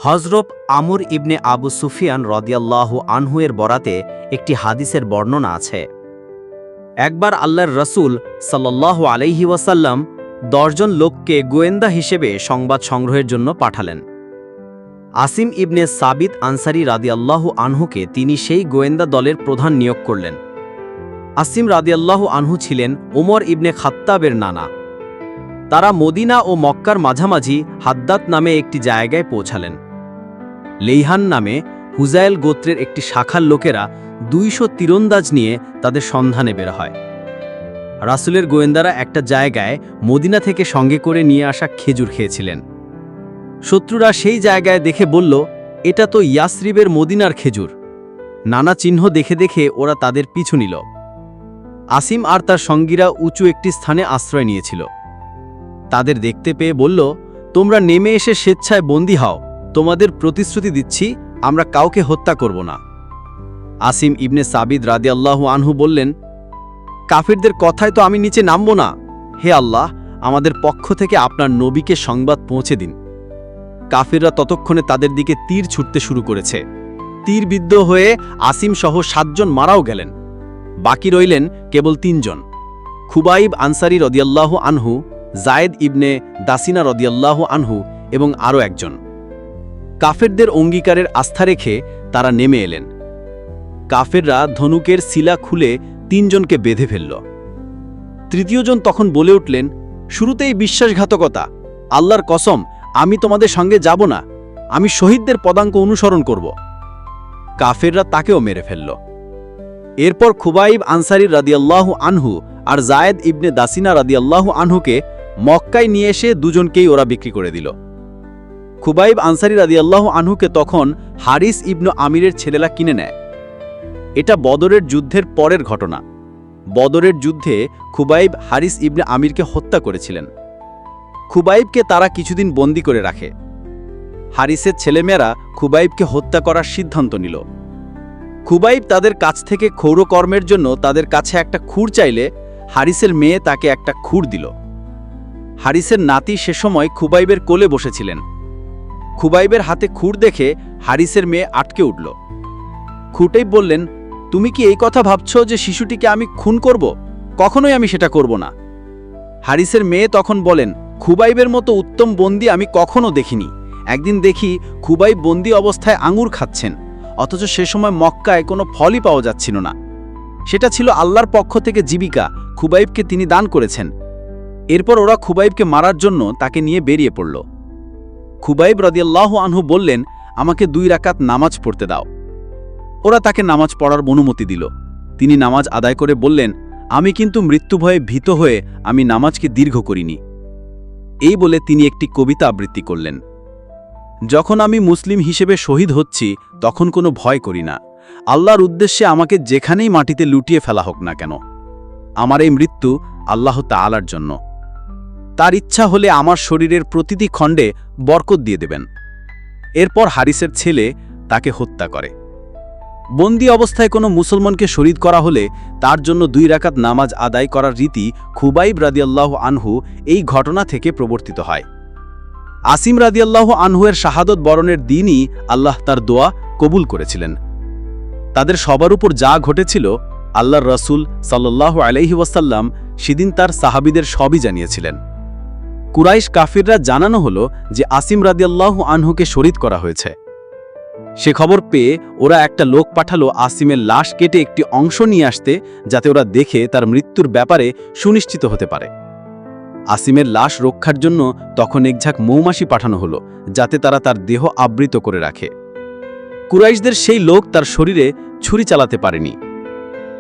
হযরত আমর ইবনে আবু সুফিয়ান রাদিয়াল্লাহু আনহু এর বরাতে একটি হাদিসের বর্ণনা আছে। একবার আল্লাহর রাসূল সাল্লাল্লাহু আলাইহি ওয়াসাল্লাম 10 জন লোককে গোয়েন্দা হিসেবে সংবাদ সংগ্রহের জন্য পাঠালেন। আসিম ইবনে সাবিত আনসারী রাদিয়াল্লাহু আনহুকে তিনি সেই গোয়েন্দা দলের প্রধান নিয়োগ করলেন। আসিম রাদিয়াল্লাহু আনহু ছিলেন ওমর ইবনে খাত্তাবের নানা। তারা মদিনা ও মক্কার মাঝামাঝি হাদ্দাত নামে একটি জায়গায় পৌঁছালেন। লেইহান নামে হুজাইল গোত্রের একটি শাখার লোকেরা 200 তীরন্দাজ নিয়ে তাদের সন্ধানে বের হয়। রাসূলের গোয়েন্দারা একটা জায়গায় মদিনা থেকে সঙ্গে করে নিয়ে আসা খেজুর খেয়েছিলেন। শত্রুরা সেই জায়গায় দেখে বলল, এটা তো ইয়াসরিবের মদিনার খেজুর। নানা চিহ্ন দেখে দেখে ওরা তাদের পিছু নিল। আসিম আর তার সঙ্গীরা উঁচু একটি স্থানে আশ্রয় নিয়েছিল। তাদের দেখতে পেয়ে বলল, তোমরা নেমে এসে স্বেচ্ছায় বন্দী হও, তোমাদের প্রতিশ্রুতি দিচ্ছি আমরা কাউকে হত্যা করব না। আসিম ইবনে সাবিদ রাদিয়াল্লাহু আনহু বললেন, কাফিরদের কথায় তো আমি নিচে নামব না। হে আল্লাহ, আমাদের পক্ষ থেকে আপনার নবীকে সংবাদ পৌঁছে দিন। কাফিররা ততক্ষণে তাদের দিকে তীর ছুটতে শুরু করেছে। তীরবিদ্ধ হয়ে আসিম সহ 7 জন মারাও গেলেন। বাকি রইলেন কেবল 3 জন, খুবাইব আনসারী রাদিয়াল্লাহু আনহু, জায়েদ ইবনে দাসিনা রাদিয়াল্লাহু আনহু এবং আরও একজন। কাফেরদের অঙ্গীকারের আস্থা রেখে তারা নেমে এলেন। কাফেররা ধনুকের শিলা খুলে 3 জনকে বেঁধে ফেলল। তৃতীয় জন তখন বলে উঠলেন, শুরুতেই বিশ্বাসঘাতকতা, আল্লাহর কসম আমি তোমাদের সঙ্গে যাব না, আমি শহীদদের পদাঙ্ক অনুসরণ করব। কাফেররা তাকেও মেরে ফেলল। এরপর খুবাইব আনসারী রাদিয়াল্লাহু আনহু আর জায়েদ ইবনে দাসিনা রাদিয়াল্লাহু আনহুকে মক্কায় নিয়ে এসে 2 জনকেই ওরা বিক্রি করে দিল। খুবাইব আনসারী রাদিয়াল্লাহু আনহুকে তখন হারিস ইবনে আমিরের ছেলেরা কিনে নেয়। এটা বদরের যুদ্ধের পরের ঘটনা। বদরের যুদ্ধে খুবাইব হারিস ইবনে আমিরকে হত্যা করেছিলেন। খুবাইবকে তারা কিছুদিন বন্দী করে রাখে। হারিসের ছেলেমেয়েরা খুবাইবকে হত্যা করার সিদ্ধান্ত নিল। খুবাইব তাদের কাছ থেকে ক্ষৌরকর্মের জন্য তাদের কাছে একটা খুর চাইলে হারিসের মেয়ে তাকে একটা খুর দিল। হারিসের নাতি সে সময় খুবাইবের কোলে বসেছিলেন। খুবাইবের হাতে খুর দেখে হারিসের মেয়ে আটকে উঠল। খুটাইব বললেন, তুমি কি এই কথা ভাবছ যে শিশুটিকে আমি খুন করব? কখনোই আমি সেটা করব না। হারিসের মেয়ে তখন বলেন, খুবাইবের মতো উত্তম বন্দী আমি কখনো দেখিনি। একদিন দেখি খুবাইব বন্দী অবস্থায় আঙুর খাচ্ছেন, অথচ সে সময় মক্কায় কোনো ফলই পাওয়া যাচ্ছিল না। সেটা ছিল আল্লাহর পক্ষ থেকে জীবিকা, খুবাইবকে তিনি দান করেছেন। এরপর ওরা খুবাইবকে মারার জন্য তাকে নিয়ে বেরিয়ে পড়ল। খুবাইব রাদিয়াল্লাহু আনহু বললেন, আমাকে 2 রাকাত নামাজ পড়তে দাও। ওরা তাকে নামাজ পড়ার অনুমতি দিল। তিনি নামাজ আদায় করে বললেন, আমি কিন্তু মৃত্যু ভয়ে ভীত হয়ে আমি নামাজকে দীর্ঘ করিনি। এই বলে তিনি একটি কবিতা আবৃত্তি করলেন, যখন আমি মুসলিম হিসেবে শহীদ হচ্ছি তখন কোনো ভয় করি না। আল্লাহর উদ্দেশ্যে আমাকে যেখানেই মাটিতে লুটিয়ে ফেলা হোক না কেন, আমার এই মৃত্যু আল্লাহ তাআলার জন্য। তার ইচ্ছা হলে আমার শরীরের প্রতিটি খণ্ডে বরকত দিয়ে দেবেন। এরপর হারিসের ছেলে তাকে হত্যা করে। বন্দী অবস্থায় কোনো মুসলমানকে শহীদ করা হলে তার জন্য 2 রাকাত নামাজ আদায় করার রীতি খুবাইব রাদিয়াল্লাহু আনহু এই ঘটনা থেকে প্রবর্তিত হয়। আসিম রাদিয়াল্লাহু আনহুয়ের শাহাদত বরণের দিনই আল্লাহ তার দোয়া কবুল করেছিলেন। তাদের সবার উপর যা ঘটেছিল আল্লাহর রাসূল সাল্লাল্লাহু আলাইহি ওয়াসাল্লাম সেদিন তার সাহাবীদের সবই জানিয়েছিলেন। কুরাইশ কাফিররা জানানো হলো যে আসিম রাদিয়াল্লাহু আনহুকে শহীদ করা হয়েছে। সে খবর পেয়ে ওরা একটা লোক পাঠালো আসিমের লাশ কেটে একটি অংশ নিয়ে আসতে, যাতে ওরা দেখে তার মৃত্যুর ব্যাপারে সুনিশ্চিত হতে পারে। আসিমের লাশ রক্ষার জন্য তখন এক ঝাঁক মৌমাছি পাঠানো হলো, যাতে তারা তার দেহ আবৃত করে রাখে। কুরাইশদের সেই লোক তার শরীরে ছুরি চালাতে পারেনি।